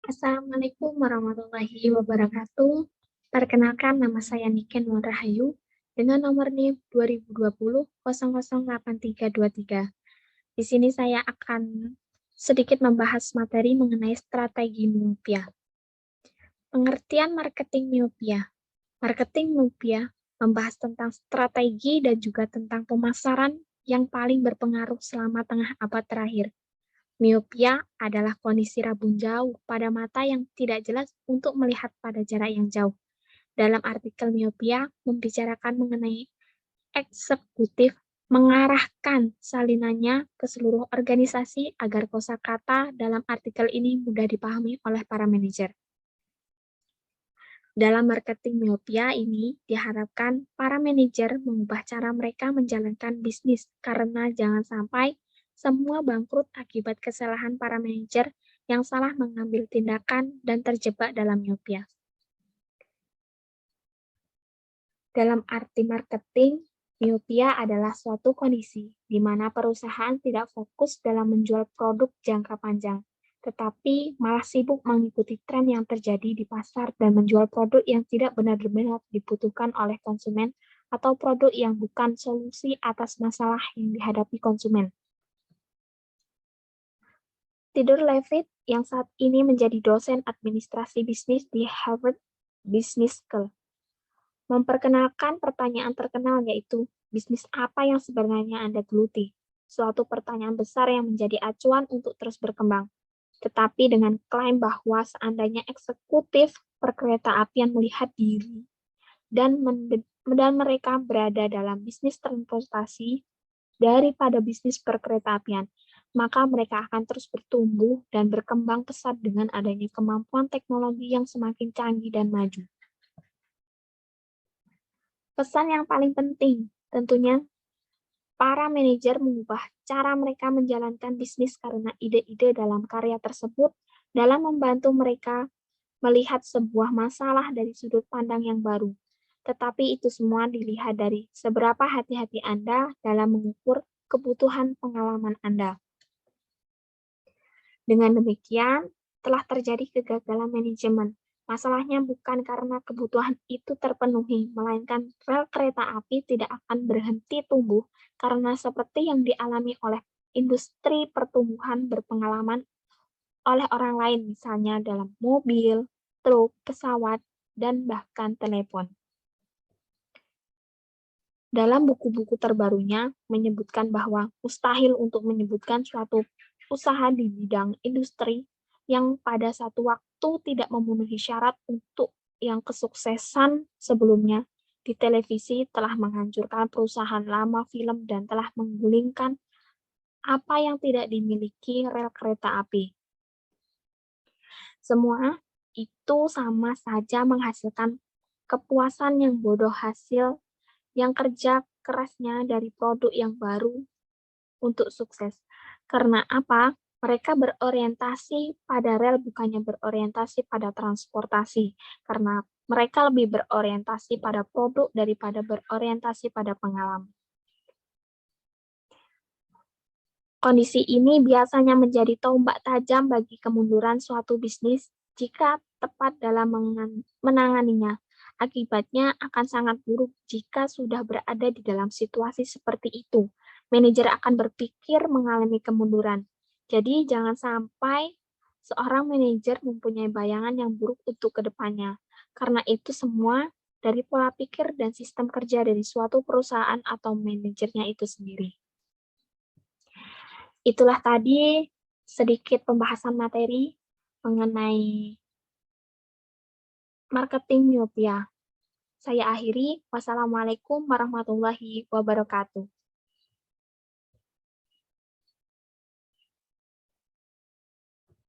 Assalamualaikum warahmatullahi wabarakatuh. Perkenalkan, nama saya Niken Nur Rahayu dengan nomor NIM 2020-008323. Di sini saya akan sedikit membahas materi mengenai strategi miopia. Pengertian marketing miopia. Marketing miopia membahas tentang strategi dan juga tentang pemasaran yang paling berpengaruh selama tengah abad terakhir. Miopia adalah kondisi rabun jauh pada mata yang tidak jelas untuk melihat pada jarak yang jauh. Dalam artikel miopia membicarakan mengenai eksekutif mengarahkan salinannya ke seluruh organisasi agar kosakata dalam artikel ini mudah dipahami oleh para manajer. Dalam marketing miopia ini diharapkan para manajer mengubah cara mereka menjalankan bisnis karena jangan sampai semua bangkrut akibat kesalahan para manajer yang salah mengambil tindakan dan terjebak dalam miopia. Dalam arti marketing, miopia adalah suatu kondisi di mana perusahaan tidak fokus dalam menjual produk jangka panjang, tetapi malah sibuk mengikuti tren yang terjadi di pasar dan menjual produk yang tidak benar-benar dibutuhkan oleh konsumen atau produk yang bukan solusi atas masalah yang dihadapi konsumen. Theodore Levitt yang saat ini menjadi dosen administrasi bisnis di Harvard Business School memperkenalkan pertanyaan terkenal yaitu, bisnis apa yang sebenarnya Anda geluti? Suatu pertanyaan besar yang menjadi acuan untuk terus berkembang. Tetapi dengan klaim bahwa seandainya eksekutif perkereta-apian melihat diri dan mereka berada dalam bisnis transportasi daripada bisnis perkereta-apian, maka mereka akan terus bertumbuh dan berkembang pesat dengan adanya kemampuan teknologi yang semakin canggih dan maju. Pesan yang paling penting, tentunya para manajer mengubah cara mereka menjalankan bisnis karena ide-ide dalam karya tersebut dalam membantu mereka melihat sebuah masalah dari sudut pandang yang baru. Tetapi itu semua dilihat dari seberapa hati-hati Anda dalam mengukur kebutuhan pengalaman Anda. Dengan demikian, telah terjadi kegagalan manajemen. Masalahnya bukan karena kebutuhan itu terpenuhi, melainkan rel kereta api tidak akan berhenti tumbuh karena seperti yang dialami oleh industri pertumbuhan berpengalaman oleh orang lain, misalnya dalam mobil, truk, pesawat, dan bahkan telepon. Dalam buku-buku terbarunya menyebutkan bahwa mustahil untuk menyebutkan suatu usaha di bidang industri yang pada satu waktu tidak memenuhi syarat untuk yang kesuksesan sebelumnya di televisi telah menghancurkan perusahaan lama film dan telah menggulingkan apa yang tidak dimiliki rel kereta api. Semua itu sama saja menghasilkan kepuasan yang bodoh hasil yang kerja kerasnya dari produk yang baru untuk sukses. Karena apa? Mereka berorientasi pada rel bukannya berorientasi pada transportasi. Karena mereka lebih berorientasi pada produk daripada berorientasi pada pengalaman. Kondisi ini biasanya menjadi tombak tajam bagi kemunduran suatu bisnis jika tepat dalam menanganinya. Akibatnya akan sangat buruk jika sudah berada di dalam situasi seperti itu. Manajer akan berpikir mengalami kemunduran. Jadi jangan sampai seorang manajer mempunyai bayangan yang buruk untuk kedepannya. Karena itu semua dari pola pikir dan sistem kerja dari suatu perusahaan atau manajernya itu sendiri. Itulah tadi sedikit pembahasan materi mengenai marketing miopia. Saya akhiri. Wassalamualaikum warahmatullahi wabarakatuh.